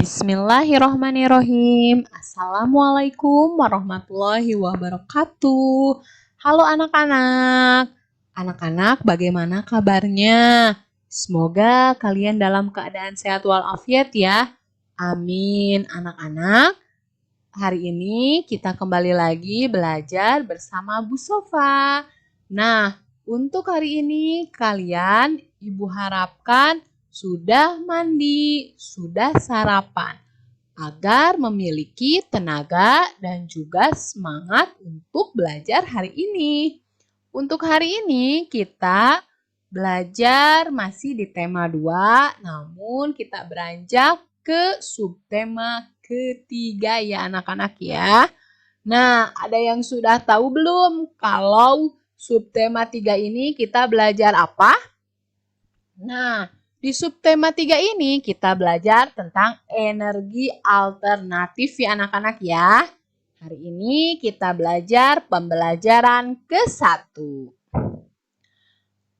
Bismillahirrohmanirrohim. Assalamualaikum warahmatullahi wabarakatuh. Halo anak-anak. Anak-anak, bagaimana kabarnya? Semoga kalian dalam keadaan sehat walafiat ya. Amin. Anak-anak, hari ini kita kembali lagi belajar bersama Bu Sofa. Nah, untuk hari ini kalian Ibu harapkan sudah mandi, sudah sarapan, agar memiliki tenaga dan juga semangat untuk belajar hari ini. Untuk hari ini kita belajar masih di tema 2, namun kita beranjak ke subtema ketiga ya anak-anak ya. Nah, ada yang sudah tahu belum kalau subtema 3 ini kita belajar apa? Nah, di subtema 3 ini kita belajar tentang energi alternatif ya anak-anak ya. Hari ini kita belajar pembelajaran ke-1.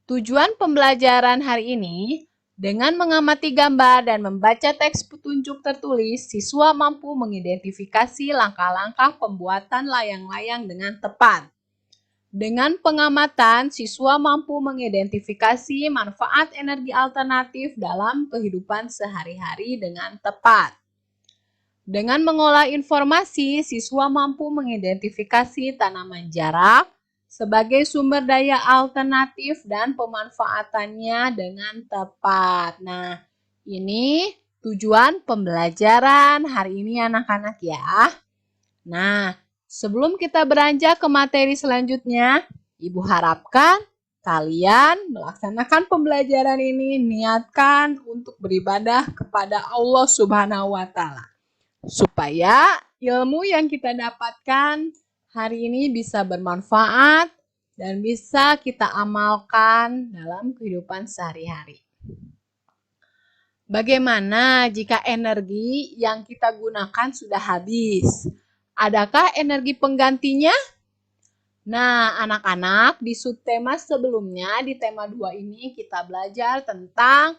Tujuan pembelajaran hari ini, dengan mengamati gambar dan membaca teks petunjuk tertulis, siswa mampu mengidentifikasi langkah-langkah pembuatan layang-layang dengan tepat. Dengan pengamatan, siswa mampu mengidentifikasi manfaat energi alternatif dalam kehidupan sehari-hari dengan tepat. Dengan mengolah informasi, siswa mampu mengidentifikasi tanaman jarak sebagai sumber daya alternatif dan pemanfaatannya dengan tepat. Nah, ini tujuan pembelajaran hari ini anak-anak ya. Nah, sebelum kita beranjak ke materi selanjutnya, Ibu harapkan kalian melaksanakan pembelajaran ini, niatkan untuk beribadah kepada Allah Subhanahu wa Ta'ala, supaya ilmu yang kita dapatkan hari ini bisa bermanfaat dan bisa kita amalkan dalam kehidupan sehari-hari. Bagaimana jika energi yang kita gunakan sudah habis? Adakah energi penggantinya? Nah, anak-anak, di subtema sebelumnya, di tema 2 ini kita belajar tentang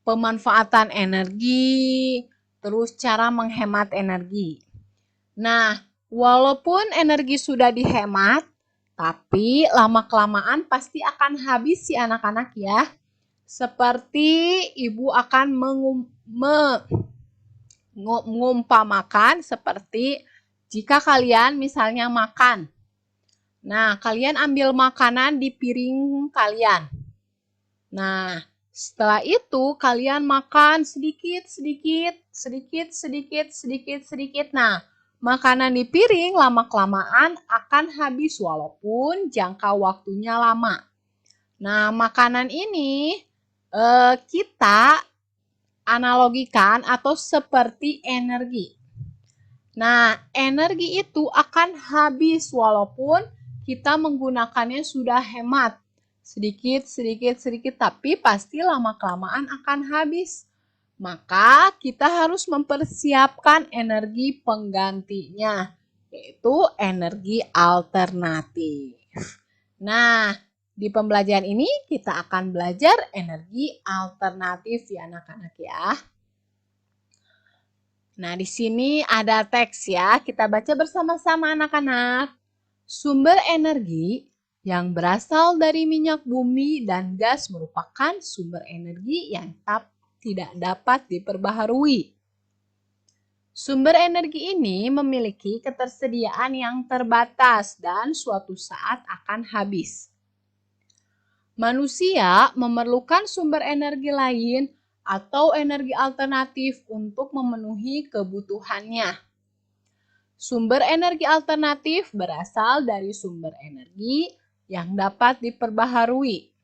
pemanfaatan energi, terus cara menghemat energi. Nah, walaupun energi sudah dihemat, tapi lama-kelamaan pasti akan habis si anak-anak ya. Seperti Ibu akan mengumpamakan seperti jika kalian misalnya makan. Nah, kalian ambil makanan di piring kalian. Nah, setelah itu kalian makan sedikit. Nah, makanan di piring lama-kelamaan akan habis walaupun jangka waktunya lama. Nah, makanan ini kita analogikan atau seperti energi. Nah, energi itu akan habis walaupun kita menggunakannya sudah hemat. Sedikit, tapi pasti lama-kelamaan akan habis. Maka kita harus mempersiapkan energi penggantinya, yaitu energi alternatif. Nah, di pembelajaran ini kita akan belajar energi alternatif ya anak-anak ya. Nah, di sini ada teks ya. Kita baca bersama-sama anak-anak. Sumber energi yang berasal dari minyak bumi dan gas merupakan sumber energi yang tidak dapat diperbaharui. Sumber energi ini memiliki ketersediaan yang terbatas dan suatu saat akan habis. Manusia memerlukan sumber energi lain atau energi alternatif untuk memenuhi kebutuhannya. Sumber energi alternatif berasal dari sumber energi yang dapat diperbaharui.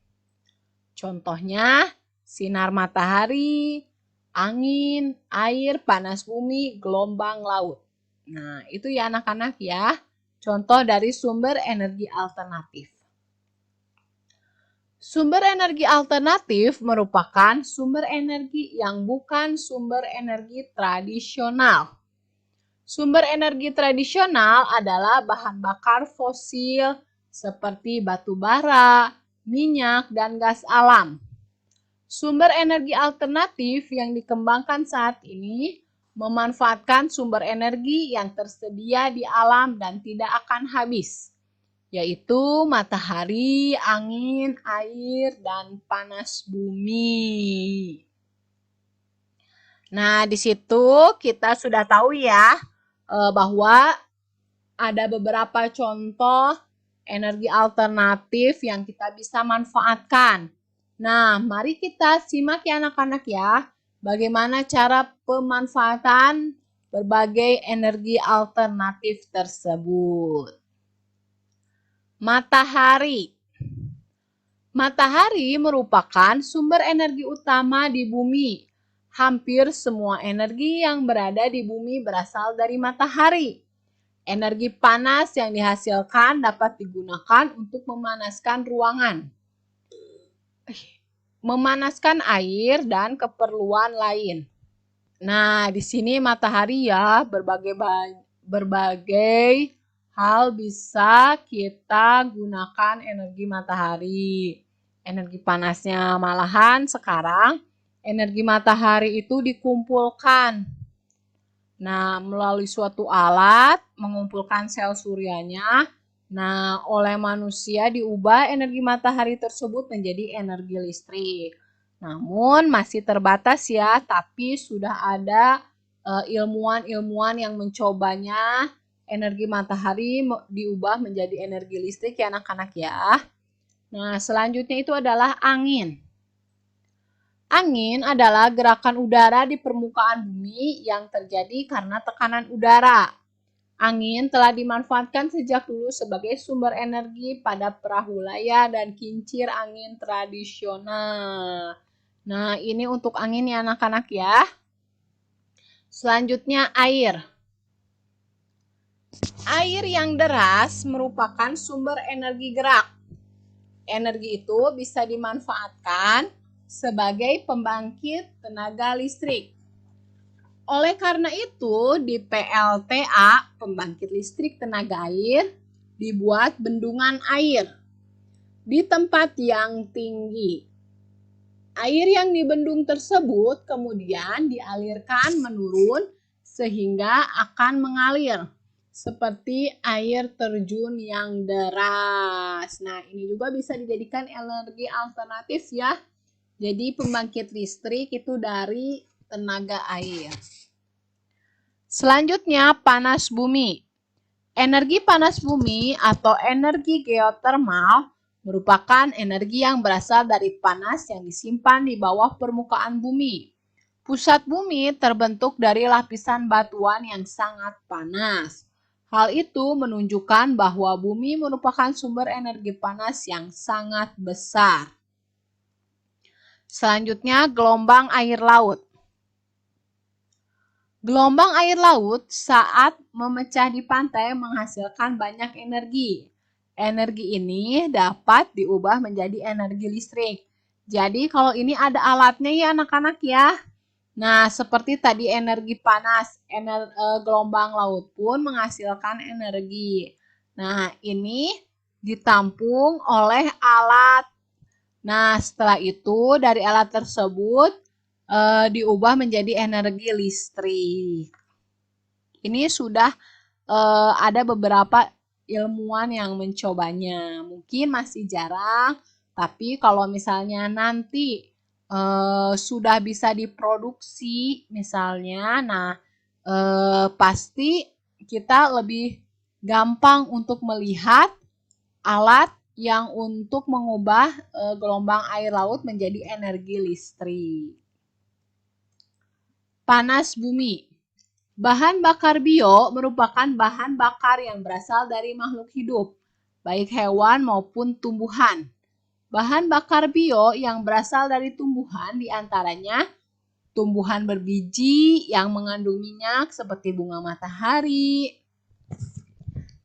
Contohnya, sinar matahari, angin, air, panas bumi, gelombang laut. Nah, itu ya anak-anak ya, contoh dari sumber energi alternatif. Sumber energi alternatif merupakan sumber energi yang bukan sumber energi tradisional. Sumber energi tradisional adalah bahan bakar fosil seperti batu bara, minyak, dan gas alam. Sumber energi alternatif yang dikembangkan saat ini memanfaatkan sumber energi yang tersedia di alam dan tidak akan habis, yaitu matahari, angin, air, dan panas bumi. Nah, di situ kita sudah tahu ya bahwa ada beberapa contoh energi alternatif yang kita bisa manfaatkan. Nah, mari kita simak ya anak-anak ya, bagaimana cara pemanfaatan berbagai energi alternatif tersebut. Matahari. Matahari merupakan sumber energi utama di bumi. Hampir semua energi yang berada di bumi berasal dari matahari. Energi panas yang dihasilkan dapat digunakan untuk memanaskan ruangan, memanaskan air, dan keperluan lain. Nah, di sini matahari ya, berbagai hal bisa kita gunakan energi matahari. Energi panasnya malahan sekarang energi matahari itu dikumpulkan. Nah, melalui suatu alat mengumpulkan sel suryanya. Nah, oleh manusia diubah energi matahari tersebut menjadi energi listrik. Namun masih terbatas ya, tapi sudah ada ilmuwan-ilmuwan yang mencobanya energi matahari diubah menjadi energi listrik ya anak-anak ya. Nah, selanjutnya itu adalah angin. Angin adalah gerakan udara di permukaan bumi yang terjadi karena tekanan udara. Angin telah dimanfaatkan sejak dulu sebagai sumber energi pada perahu layar dan kincir angin tradisional. Nah, ini untuk angin ya anak-anak ya. Selanjutnya air. Air yang deras merupakan sumber energi gerak. Energi itu bisa dimanfaatkan sebagai pembangkit tenaga listrik. Oleh karena itu, di PLTA, pembangkit listrik tenaga air, dibuat bendungan air di tempat yang tinggi. Air yang dibendung tersebut kemudian dialirkan menurun sehingga akan mengalir seperti air terjun yang deras. Nah, ini juga bisa dijadikan energi alternatif ya. Jadi pembangkit listrik itu dari tenaga air. Selanjutnya panas bumi. Energi panas bumi atau energi geotermal merupakan energi yang berasal dari panas yang disimpan di bawah permukaan bumi. Pusat bumi terbentuk dari lapisan batuan yang sangat panas. Hal itu menunjukkan bahwa bumi merupakan sumber energi panas yang sangat besar. Selanjutnya, gelombang air laut. Gelombang air laut saat memecah di pantai menghasilkan banyak energi. Energi ini dapat diubah menjadi energi listrik. Jadi kalau ini ada alatnya ya anak-anak ya. Nah, seperti tadi energi panas, gelombang laut pun menghasilkan energi. Nah, ini ditampung oleh alat. Nah, setelah itu dari alat tersebut diubah menjadi energi listrik. Ini sudah ada beberapa ilmuwan yang mencobanya. Mungkin masih jarang, tapi kalau misalnya nanti sudah bisa diproduksi misalnya, nah pasti kita lebih gampang untuk melihat alat yang untuk mengubah gelombang air laut menjadi energi listrik. Panas bumi. Bahan bakar bio merupakan bahan bakar yang berasal dari makhluk hidup, baik hewan maupun tumbuhan. Bahan bakar bio yang berasal dari tumbuhan diantaranya tumbuhan berbiji yang mengandung minyak seperti bunga matahari,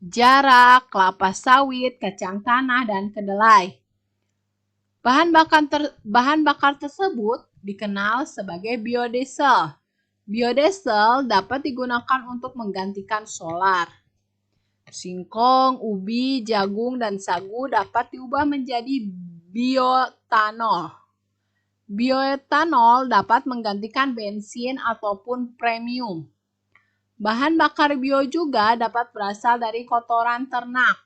jarak, kelapa sawit, kacang tanah, dan kedelai. Bahan bakar tersebut dikenal sebagai biodiesel. Biodiesel dapat digunakan untuk menggantikan solar. Singkong, ubi, jagung, dan sagu dapat diubah menjadi bioetanol. Bioetanol dapat menggantikan bensin ataupun premium. Bahan bakar bio juga dapat berasal dari kotoran ternak.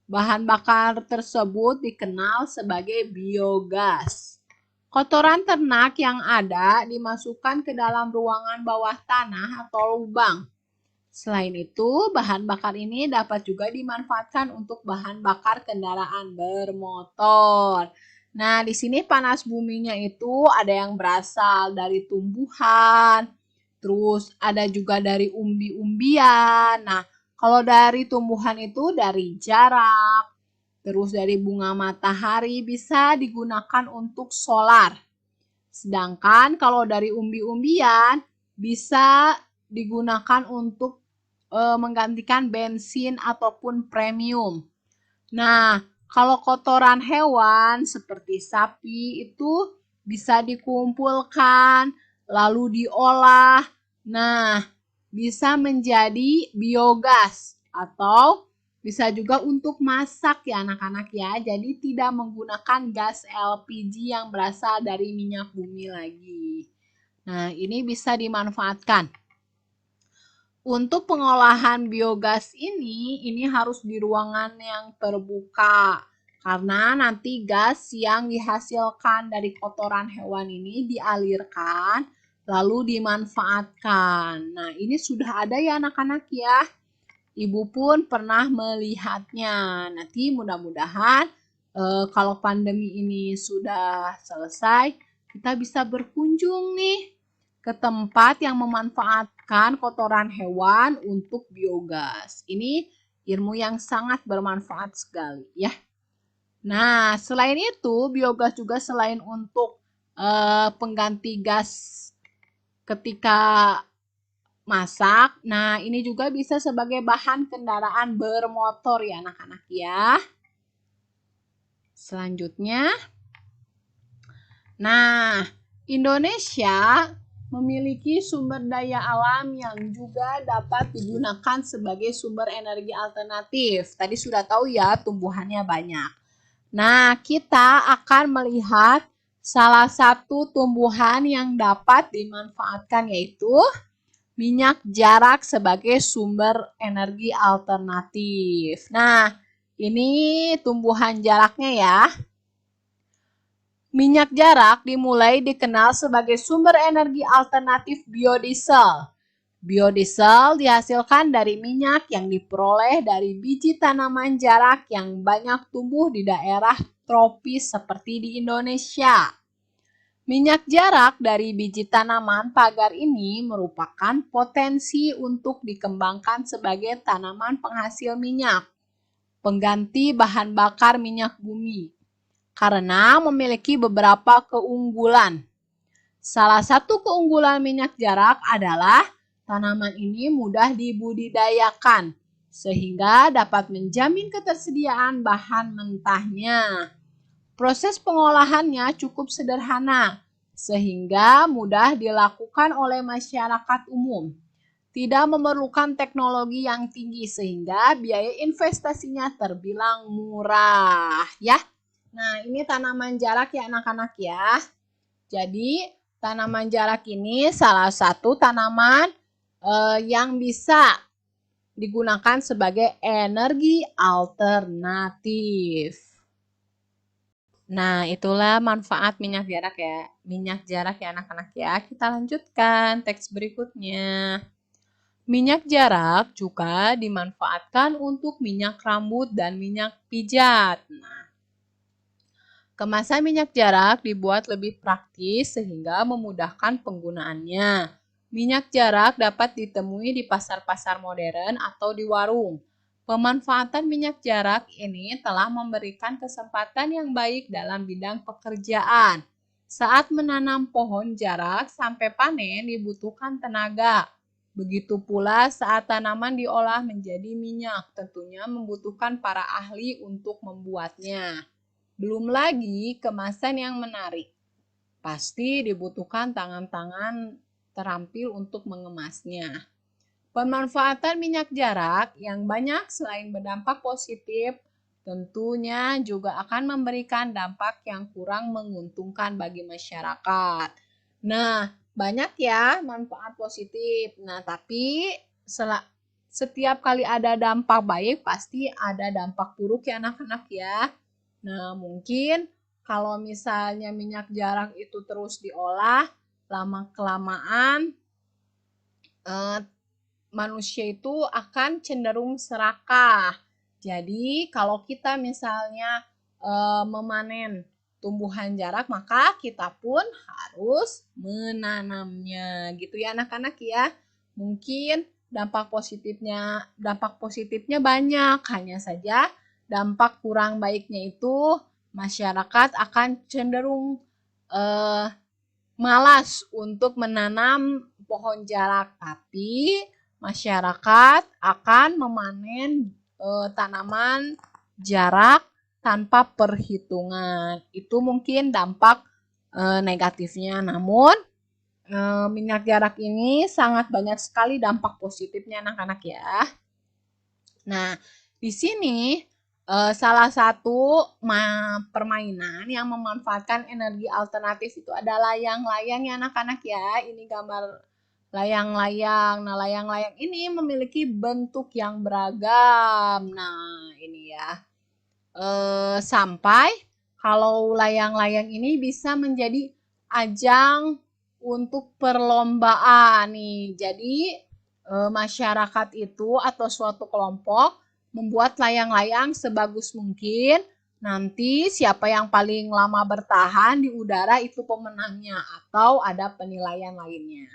Bahan bakar tersebut dikenal sebagai biogas. Kotoran ternak yang ada dimasukkan ke dalam ruangan bawah tanah atau lubang. Selain itu, bahan bakar ini dapat juga dimanfaatkan untuk bahan bakar kendaraan bermotor. Nah, di sini panas buminya itu ada yang berasal dari tumbuhan, terus ada juga dari umbi-umbian. Nah, kalau dari tumbuhan itu dari jarak, terus dari bunga matahari bisa digunakan untuk solar. Sedangkan kalau dari umbi-umbian bisa digunakan untuk menggantikan bensin ataupun premium. Nah, kalau kotoran hewan seperti sapi itu bisa dikumpulkan, lalu diolah. Nah, bisa menjadi biogas atau bisa juga untuk masak ya anak-anak ya. Jadi tidak menggunakan gas LPG yang berasal dari minyak bumi lagi. Nah, ini bisa dimanfaatkan. Untuk pengolahan biogas ini harus di ruangan yang terbuka. Karena nanti gas yang dihasilkan dari kotoran hewan ini dialirkan lalu dimanfaatkan. Nah, ini sudah ada ya anak-anak ya. Ibu pun pernah melihatnya. Nanti mudah-mudahan kalau pandemi ini sudah selesai, kita bisa berkunjung nih ke tempat yang memanfaatkan kotoran hewan untuk biogas. Ini ilmu yang sangat bermanfaat sekali ya. Nah, selain itu biogas juga selain untuk pengganti gas ketika masak, nah ini juga bisa sebagai bahan kendaraan bermotor ya anak-anak ya. Selanjutnya, nah Indonesia memiliki sumber daya alam yang juga dapat digunakan sebagai sumber energi alternatif. Tadi sudah tahu ya, tumbuhannya banyak. Nah, kita akan melihat salah satu tumbuhan yang dapat dimanfaatkan yaitu minyak jarak sebagai sumber energi alternatif. Nah, ini tumbuhan jaraknya ya. Minyak jarak dimulai dikenal sebagai sumber energi alternatif biodiesel. Biodiesel dihasilkan dari minyak yang diperoleh dari biji tanaman jarak yang banyak tumbuh di daerah tropis seperti di Indonesia. Minyak jarak dari biji tanaman pagar ini merupakan potensi untuk dikembangkan sebagai tanaman penghasil minyak, pengganti bahan bakar minyak bumi karena memiliki beberapa keunggulan. Salah satu keunggulan minyak jarak adalah tanaman ini mudah dibudidayakan sehingga dapat menjamin ketersediaan bahan mentahnya. Proses pengolahannya cukup sederhana sehingga mudah dilakukan oleh masyarakat umum. Tidak memerlukan teknologi yang tinggi sehingga biaya investasinya terbilang murah ya. Nah, ini tanaman jarak ya anak-anak ya. Jadi, tanaman jarak ini salah satu tanaman yang bisa digunakan sebagai energi alternatif. Nah, itulah manfaat minyak jarak ya. Minyak jarak ya anak-anak ya. Kita lanjutkan teks berikutnya. Minyak jarak juga dimanfaatkan untuk minyak rambut dan minyak pijat. Nah, kemasan minyak jarak dibuat lebih praktis sehingga memudahkan penggunaannya. Minyak jarak dapat ditemui di pasar-pasar modern atau di warung. Pemanfaatan minyak jarak ini telah memberikan kesempatan yang baik dalam bidang pekerjaan. Saat menanam pohon jarak sampai panen dibutuhkan tenaga. Begitu pula saat tanaman diolah menjadi minyak, tentunya membutuhkan para ahli untuk membuatnya. Belum lagi kemasan yang menarik. Pasti dibutuhkan tangan-tangan terampil untuk mengemasnya. Pemanfaatan minyak jarak yang banyak selain berdampak positif tentunya juga akan memberikan dampak yang kurang menguntungkan bagi masyarakat. Nah, banyak ya manfaat positif. Nah, tapi setiap kali ada dampak baik, pasti ada dampak buruk ya anak-anak ya. Nah, mungkin kalau misalnya minyak jarak itu terus diolah, lama-kelamaan manusia itu akan cenderung serakah. Jadi kalau kita misalnya memanen tumbuhan jarak, maka kita pun harus menanamnya. Gitu ya anak-anak ya. Mungkin dampak positifnya banyak, hanya saja dampak kurang baiknya itu masyarakat akan cenderung malas untuk menanam pohon jarak, tapi masyarakat akan memanen tanaman jarak tanpa perhitungan. Itu mungkin dampak negatifnya. Namun minyak jarak ini sangat banyak sekali dampak positifnya anak-anak ya. Nah, di sini salah satu permainan yang memanfaatkan energi alternatif itu ada layang-layang ya anak-anak ya. Ini gambar layang-layang. Nah, layang-layang ini memiliki bentuk yang beragam. Nah, ini ya. Sampai kalau layang-layang ini bisa menjadi ajang untuk perlombaan nih. Jadi masyarakat itu atau suatu kelompok membuat layang-layang sebagus mungkin. Nanti siapa yang paling lama bertahan di udara itu pemenangnya atau ada penilaian lainnya.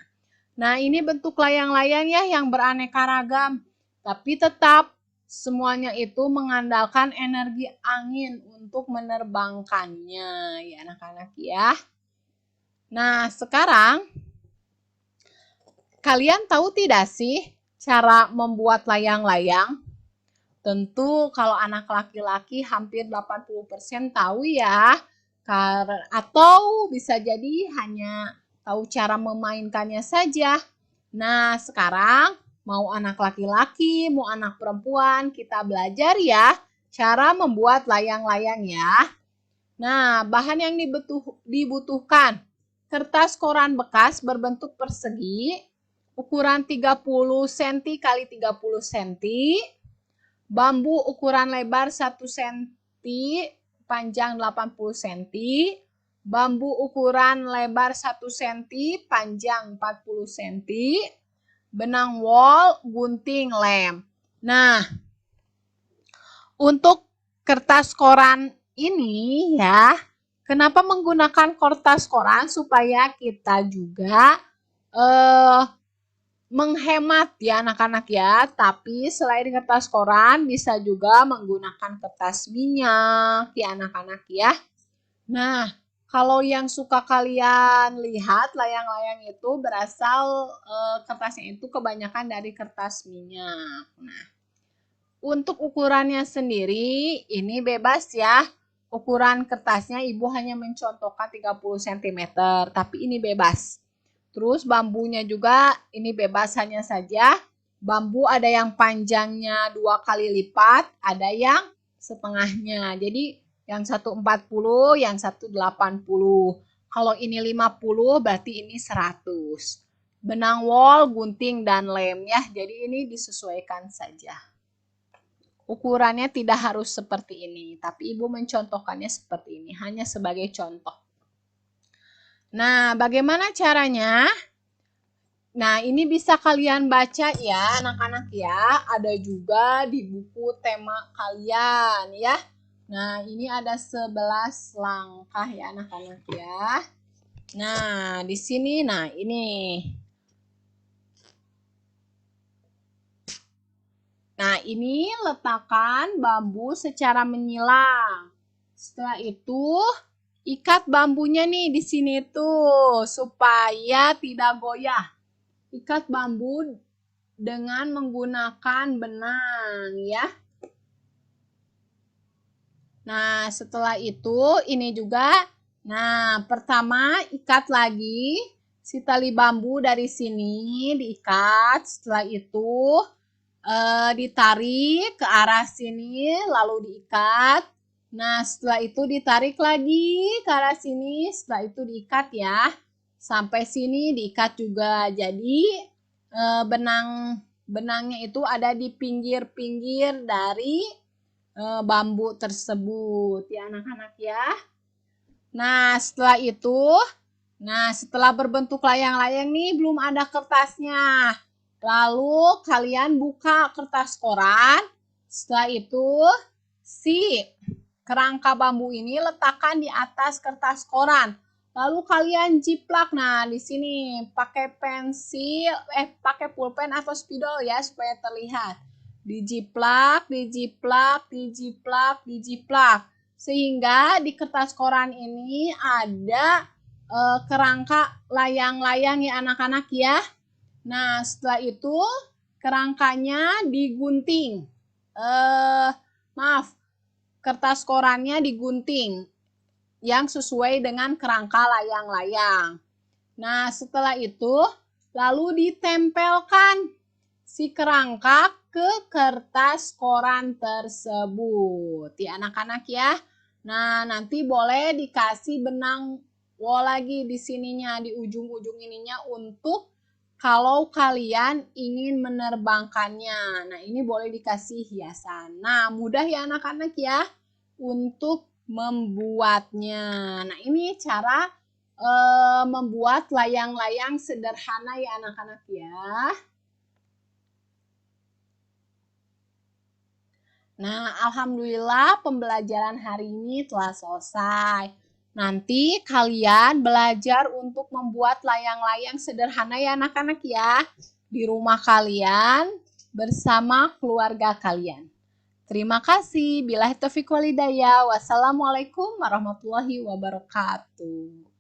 Nah, ini bentuk layang-layang ya yang beraneka ragam, tapi tetap semuanya itu mengandalkan energi angin untuk menerbangkannya ya anak-anak ya. Nah, sekarang kalian tahu tidak sih cara membuat layang-layang? Tentu kalau anak laki-laki hampir 80% tahu ya. Atau bisa jadi hanya tahu cara memainkannya saja. Nah, sekarang mau anak laki-laki, mau anak perempuan, kita belajar ya cara membuat layang-layang ya. Nah, bahan yang dibutuhkan. Kertas koran bekas berbentuk persegi, ukuran 30 cm x 30 cm, bambu ukuran lebar 1 cm, panjang 80 cm, bambu ukuran lebar 1 cm, panjang 40 cm, benang wol, gunting, lem. Nah, untuk kertas koran ini ya, kenapa menggunakan kertas koran? Supaya kita juga menghemat ya anak-anak ya. Tapi selain kertas koran bisa juga menggunakan kertas minyak ya anak-anak ya. Nah, kalau yang suka kalian lihat layang-layang itu berasal kertasnya itu kebanyakan dari kertas minyak. Nah, untuk ukurannya sendiri ini bebas ya. Ukuran kertasnya ibu hanya mencontohkan 30 cm, tapi ini bebas. Terus bambunya juga ini bebas, hanya saja bambu ada yang panjangnya 2 kali lipat, ada yang setengahnya. Jadi yang satu 40, yang satu 80. Kalau ini 50 berarti ini 100. Benang wol, gunting, dan lem ya. Jadi ini disesuaikan saja. Ukurannya tidak harus seperti ini, tapi ibu mencontohkannya seperti ini, hanya sebagai contoh. Nah, bagaimana caranya? Nah, ini bisa kalian baca ya, anak-anak ya. Ada juga di buku tema kalian ya. Nah, ini ada 11 langkah ya, anak-anak ya. Nah, di sini, nah ini. Nah, ini letakkan bambu secara menyilang. Setelah itu, ikat bambunya nih di sini tuh supaya tidak goyah. Ikat bambu dengan menggunakan benang ya. Nah, setelah itu ini juga. Nah, pertama ikat lagi si tali bambu dari sini diikat. Setelah itu ditarik ke arah sini, lalu diikat. Nah, setelah itu ditarik lagi ke arah sini, setelah itu diikat ya. Sampai sini diikat juga. Jadi benangnya itu ada di pinggir-pinggir dari bambu tersebut ya anak-anak ya. Nah, setelah berbentuk layang-layang nih belum ada kertasnya. Lalu kalian buka kertas koran. Setelah itu si kerangka bambu ini letakkan di atas kertas koran. Lalu kalian jiplak. Nah, di sini pakai pensil, pakai pulpen atau spidol ya supaya terlihat. Dijiplak, dijiplak, dijiplak, dijiplak. Sehingga di kertas koran ini ada kerangka layang-layang ya anak-anak ya. Nah, setelah itu kerangkanya digunting. Kertas korannya digunting yang sesuai dengan kerangka layang-layang. Nah, setelah itu lalu ditempelkan si kerangka ke kertas koran tersebut. Ya anak-anak ya. Nah, nanti boleh dikasih benang wol lagi di sininya, di ujung-ujung ininya untuk kalau kalian ingin menerbangkannya. Nah, ini boleh dikasih hiasan. Nah, mudah ya anak-anak ya untuk membuatnya. Nah, ini cara membuat layang-layang sederhana ya anak-anak ya. Nah, alhamdulillah pembelajaran hari ini telah selesai. Nanti kalian belajar untuk membuat layang-layang sederhana ya anak-anak ya. Di rumah kalian bersama keluarga kalian. Terima kasih. Billahi taufiq walhidayah. Wassalamualaikum warahmatullahi wabarakatuh.